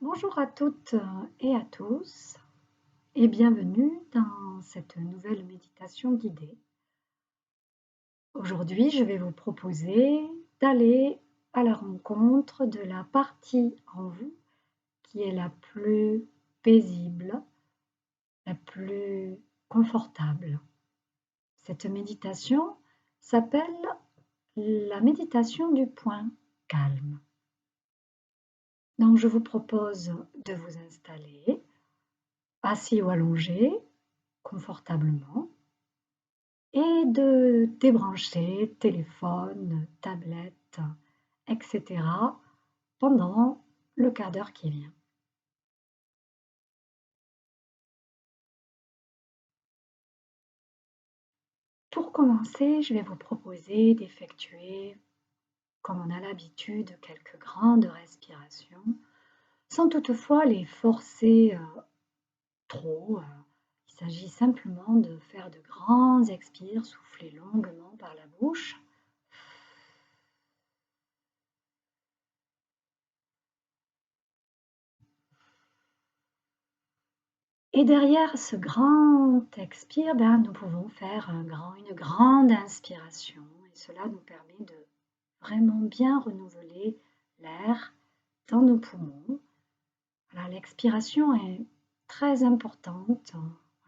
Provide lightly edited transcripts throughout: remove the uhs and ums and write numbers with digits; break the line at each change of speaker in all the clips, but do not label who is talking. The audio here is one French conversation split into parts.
Bonjour à toutes et à tous et bienvenue dans cette nouvelle méditation guidée. Aujourd'hui, je vais vous proposer d'aller à la rencontre de la partie en vous qui est la plus paisible, la plus confortable. Cette méditation s'appelle la méditation du point calme. Donc, je vous propose de vous installer assis ou allongé, confortablement, et de débrancher téléphone, tablette, etc. pendant le quart d'heure qui vient. Pour commencer, je vais vous proposer d'effectuer, comme on a l'habitude, quelques grandes respirations, sans toutefois les forcer trop. Il s'agit simplement de faire de grands expires, souffler longuement par la bouche. Et derrière ce grand expire, nous pouvons faire une grande inspiration et cela nous permet de vraiment bien renouveler l'air dans nos poumons. Voilà, l'expiration est très importante,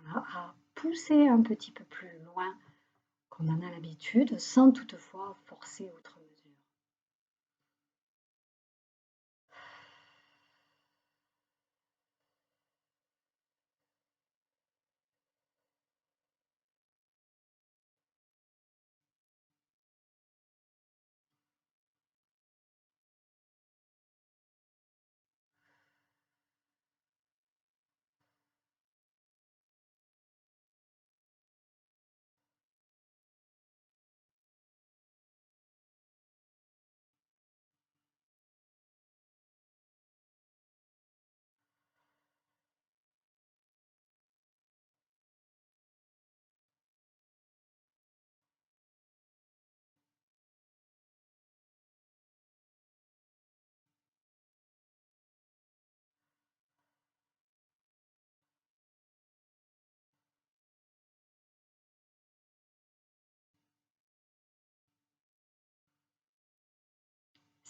voilà, à pousser un petit peu plus loin qu'on en a l'habitude sans toutefois forcer outre mesure.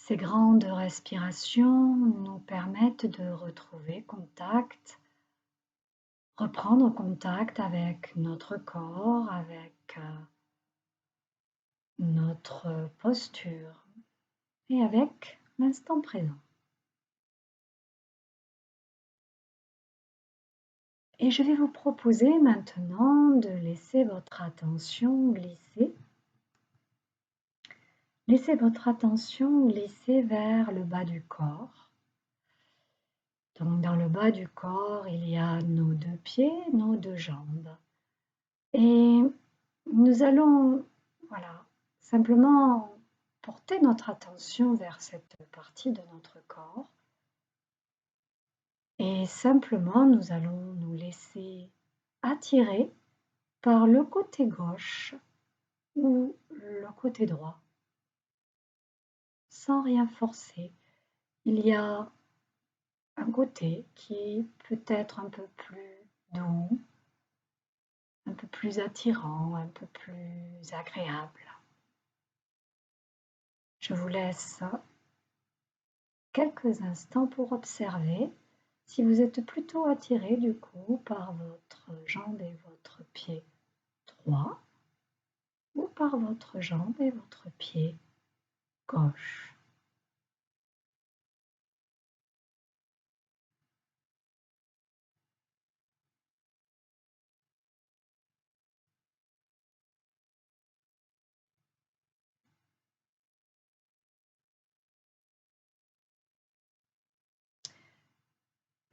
Ces grandes respirations nous permettent de retrouver contact, reprendre contact avec notre corps, avec notre posture et avec l'instant présent. Et je vais vous proposer maintenant de laisser votre attention glisser. Laissez votre attention glisser vers le bas du corps. Donc dans le bas du corps, il y a nos deux pieds, nos deux jambes. Et nous allons, voilà, simplement porter notre attention vers cette partie de notre corps. Et simplement, nous allons nous laisser attirer par le côté gauche ou le côté droit, sans rien forcer. Il y a un côté qui peut être un peu plus doux, un peu plus attirant, un peu plus agréable. Je vous laisse quelques instants pour observer si vous êtes plutôt attiré du coup par votre jambe et votre pied droit ou par votre jambe et votre pied gauche.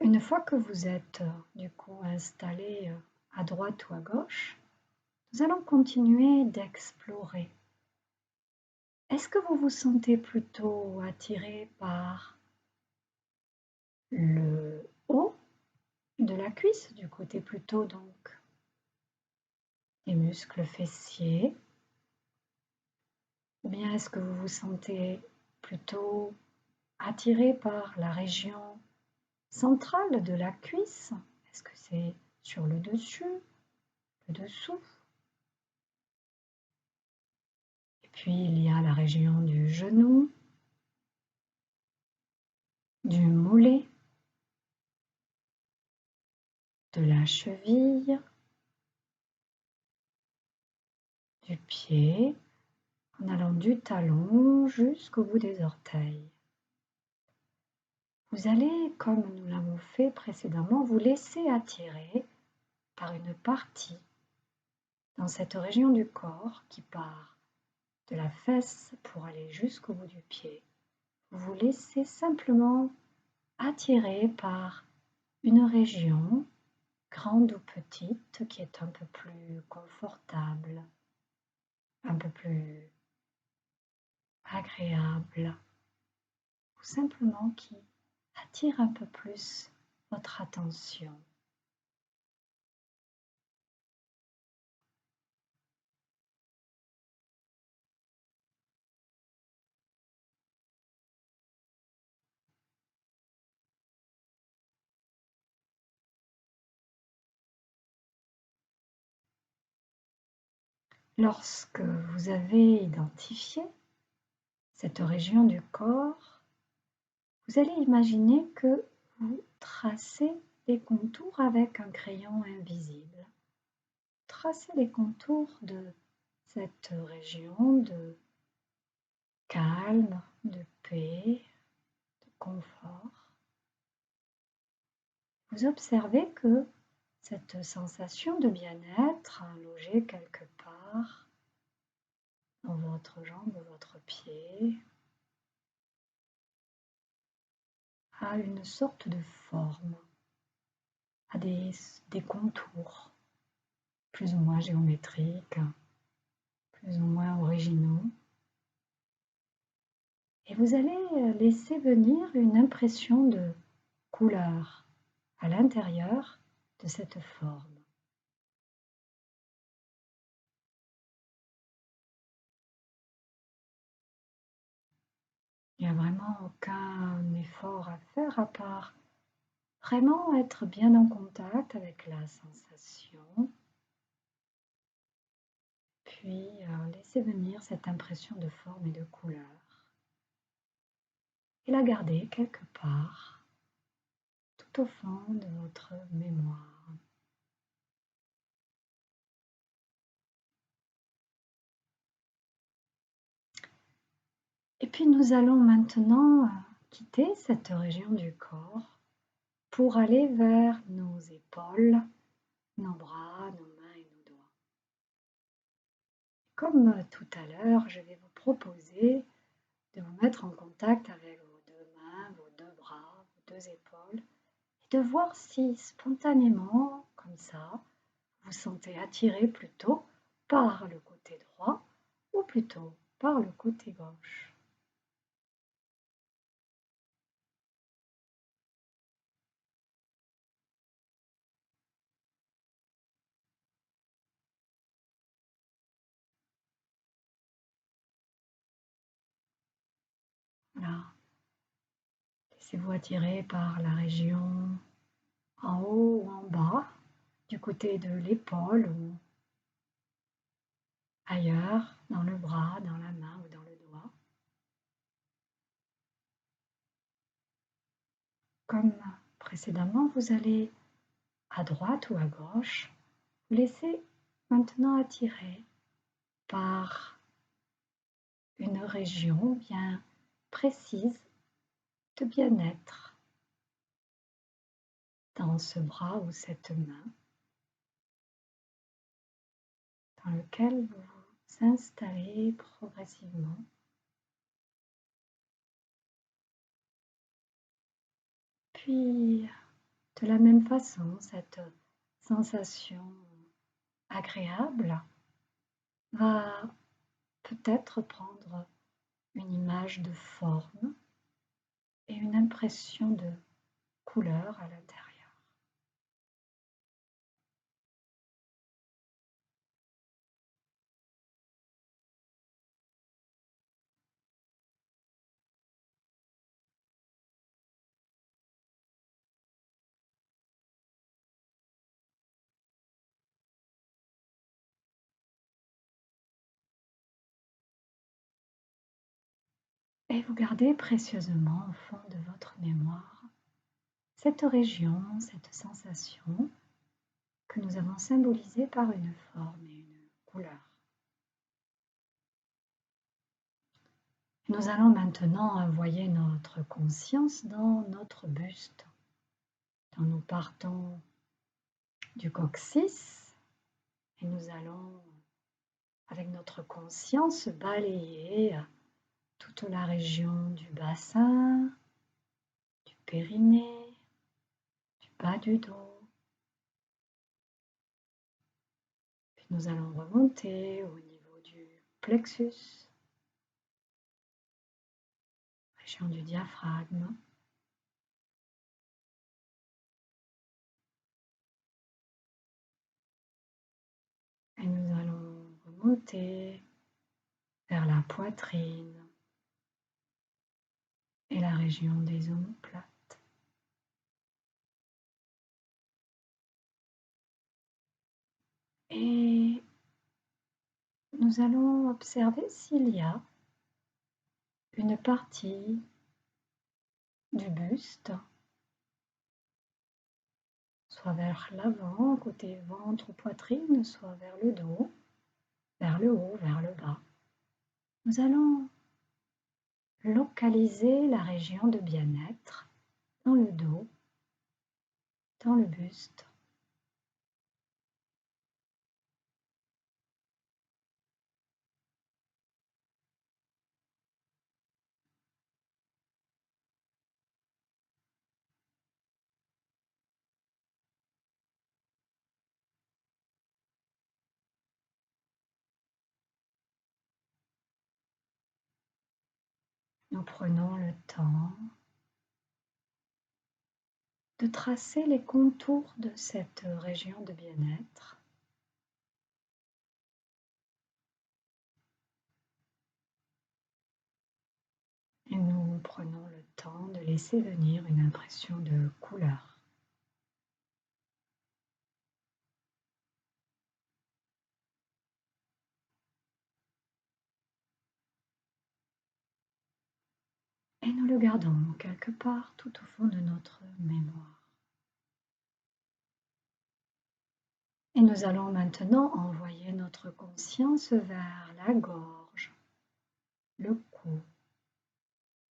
Une fois que vous êtes du coup installé à droite ou à gauche, nous allons continuer d'explorer. Est-ce que vous vous sentez plutôt attiré par le haut de la cuisse, du côté plutôt donc des muscles fessiers? Ou bien est-ce que vous vous sentez plutôt attiré par la région centrale de la cuisse. Est-ce que c'est sur le dessus, le dessous? Et puis il y a la région du genou, du mollet, de la cheville, du pied, en allant du talon jusqu'au bout des orteils. Vous allez, comme nous l'avons fait précédemment, vous laisser attirer par une partie dans cette région du corps qui part de la fesse pour aller jusqu'au bout du pied. Vous vous laissez simplement attirer par une région, grande ou petite, qui est un peu plus confortable, un peu plus agréable, ou simplement qui attire un peu plus votre attention. Lorsque vous avez identifié cette région du corps, vous allez imaginer que vous tracez des contours avec un crayon invisible. Tracez les contours de cette région de calme, de paix, de confort. Vous observez que cette sensation de bien-être logée quelque part dans votre jambe ou votre pied a une sorte de forme, a des contours plus ou moins géométriques, plus ou moins originaux. Et vous allez laisser venir une impression de couleur à l'intérieur de cette forme. Il n'y a vraiment aucun effort à faire à part vraiment être bien en contact avec la sensation, puis laisser venir cette impression de forme et de couleur et la garder quelque part tout au fond de votre mémoire. Et puis nous allons maintenant quitter cette région du corps pour aller vers nos épaules, nos bras, nos mains et nos doigts. Comme tout à l'heure, je vais vous proposer de vous mettre en contact avec vos deux mains, vos deux bras, vos deux épaules et de voir si spontanément, comme ça, vous vous sentez attiré plutôt par le côté droit ou plutôt par le côté gauche. Là, laissez-vous attirer par la région en haut ou en bas, du côté de l'épaule ou ailleurs, dans le bras, dans la main ou dans le doigt. Comme précédemment, vous allez à droite ou à gauche, vous laissez maintenant attirer par une région bien précise de bien-être dans ce bras ou cette main dans lequel vous vous installez progressivement. Puis, de la même façon, cette sensation agréable va peut-être prendre une image de forme et une impression de couleur à l'intérieur. Et vous gardez précieusement au fond de votre mémoire cette région, cette sensation que nous avons symbolisée par une forme et une couleur. Nous allons maintenant envoyer notre conscience dans notre buste. Donc nous partons du coccyx et nous allons, avec notre conscience, balayer toute la région du bassin, du périnée, du bas du dos. Puis nous allons remonter au niveau du plexus, région du diaphragme. Et nous allons remonter vers la poitrine et la région des omoplates. Et nous allons observer s'il y a une partie du buste, soit vers l'avant, côté ventre ou poitrine, soit vers le dos, vers le haut, vers le bas. Nous allons localiser la région de bien-être dans le dos, dans le buste. Nous prenons le temps de tracer les contours de cette région de bien-être. Et nous prenons le temps de laisser venir une impression de couleur. Et nous le gardons quelque part tout au fond de notre mémoire. Et nous allons maintenant envoyer notre conscience vers la gorge, le cou,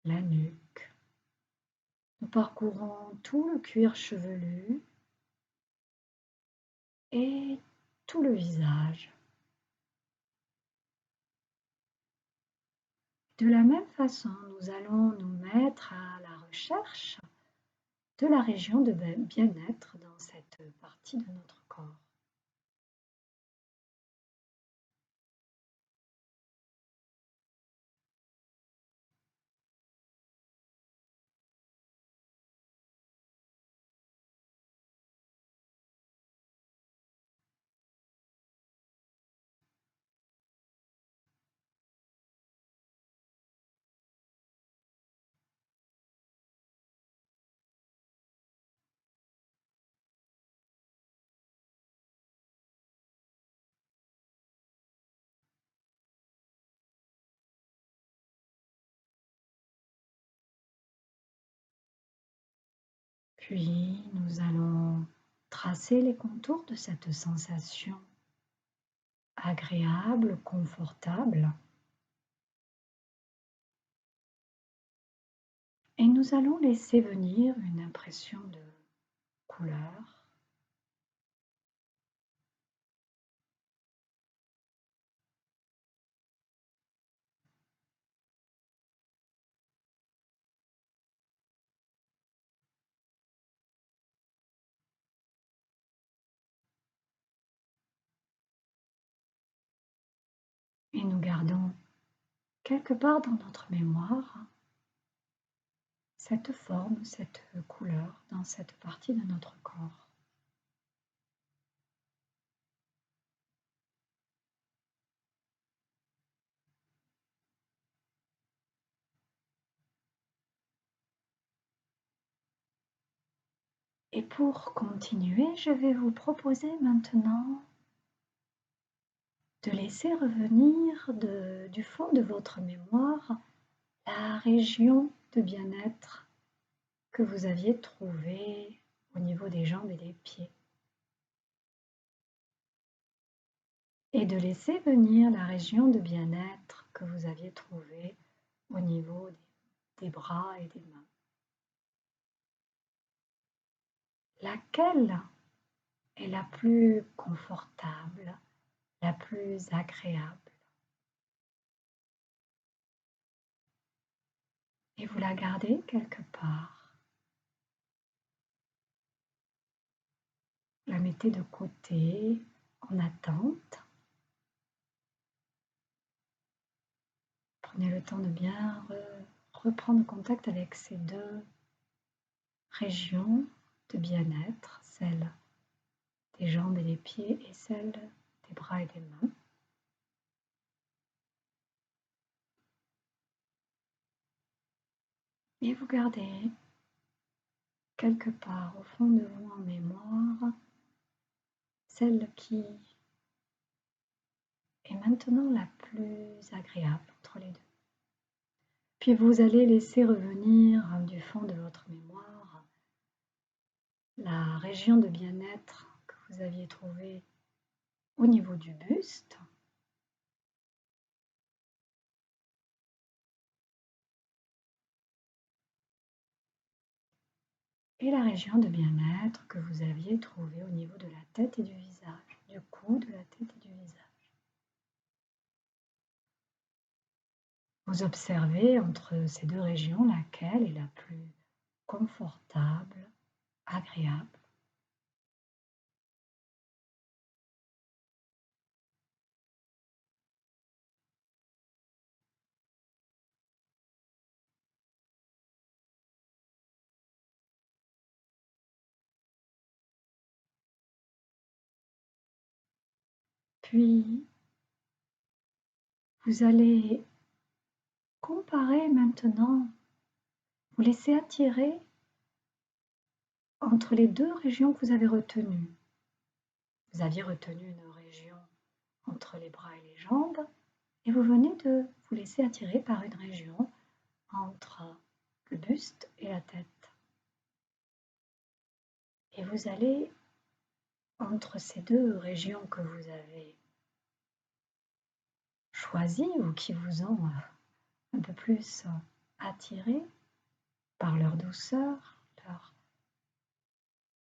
la nuque. Nous parcourons tout le cuir chevelu et tout le visage. De la même façon, nous allons nous mettre à la recherche de la région de bien-être dans cette partie de notre corps. Puis nous allons tracer les contours de cette sensation agréable, confortable. Et nous allons laisser venir une impression de couleur. Et nous gardons quelque part dans notre mémoire cette forme, cette couleur dans cette partie de notre corps. Et pour continuer, je vais vous proposer maintenant de laisser revenir du fond de votre mémoire la région de bien-être que vous aviez trouvée au niveau des jambes et des pieds. Et de laisser venir la région de bien-être que vous aviez trouvée au niveau des bras et des mains. Laquelle est la plus confortable, la plus agréable? Et vous la gardez quelque part. Vous la mettez de côté en attente. Prenez le temps de bien reprendre contact avec ces deux régions de bien-être, celle des jambes et des pieds et celle des bras et des mains. Et vous gardez quelque part au fond de vous en mémoire celle qui est maintenant la plus agréable entre les deux. Puis vous allez laisser revenir du fond de votre mémoire la région de bien-être que vous aviez trouvée au niveau du buste. Et la région de bien-être que vous aviez trouvée au niveau de la tête et du visage, du cou, de la tête et du visage. Vous observez entre ces deux régions laquelle est la plus confortable, agréable. Puis, vous allez comparer maintenant, vous laissez attirer entre les deux régions que vous avez retenues. Vous aviez retenu une région entre les bras et les jambes et vous venez de vous laisser attirer par une région entre le buste et la tête. Et vous allez, entre ces deux régions que vous avez choisies ou qui vous ont un peu plus attiré par leur douceur, leur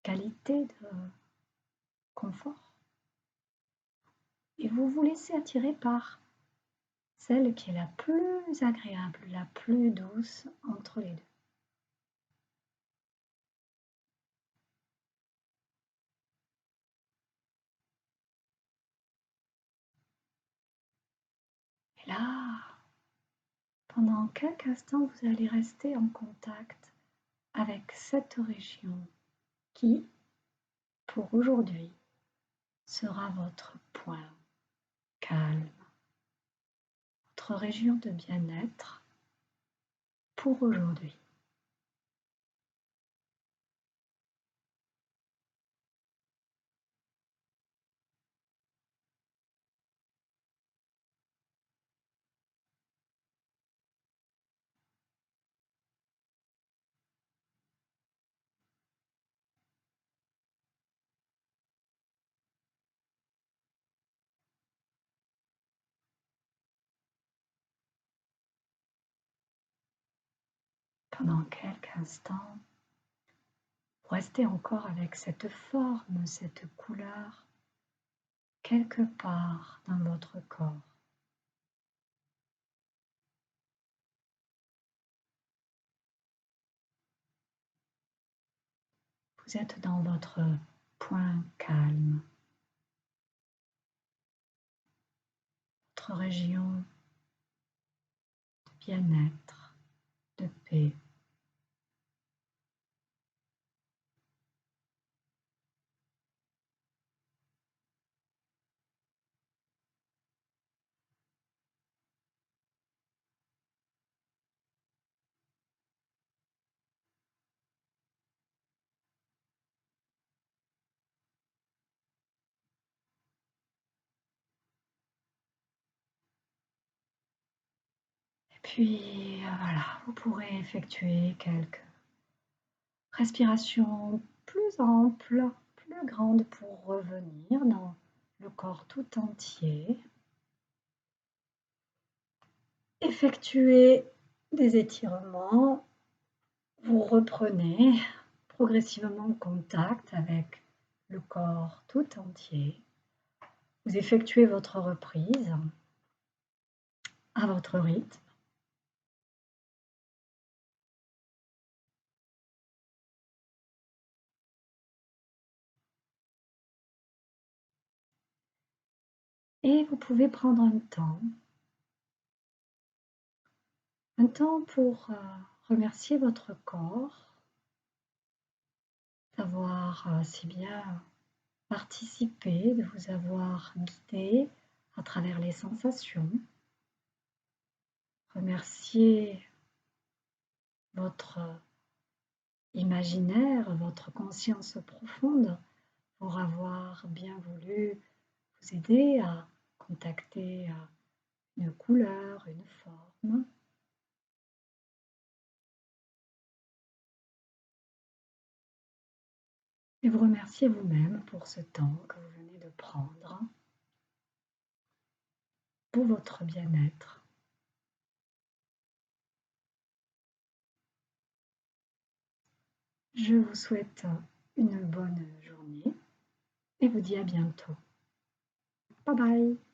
qualité de confort, et vous vous laissez attirer par celle qui est la plus agréable, la plus douce entre les deux. Et là, pendant quelques instants, vous allez rester en contact avec cette région qui, pour aujourd'hui, sera votre point calme, votre région de bien-être pour aujourd'hui. Pendant quelques instants, restez encore avec cette forme, cette couleur, quelque part dans votre corps. Vous êtes dans votre point calme, votre région de bien-être, de paix. Puis voilà, vous pourrez effectuer quelques respirations plus amples, plus grandes pour revenir dans le corps tout entier. Effectuez des étirements. Vous reprenez progressivement contact avec le corps tout entier. Vous effectuez votre reprise à votre rythme. Et vous pouvez prendre un temps pour remercier votre corps d'avoir si bien participé, de vous avoir guidé à travers les sensations. Remercier votre imaginaire, votre conscience profonde pour avoir bien voulu vous aider à contacter une couleur, une forme. Et vous remerciez vous-même pour ce temps que vous venez de prendre pour votre bien-être. Je vous souhaite une bonne journée et vous dis à bientôt. Bye bye.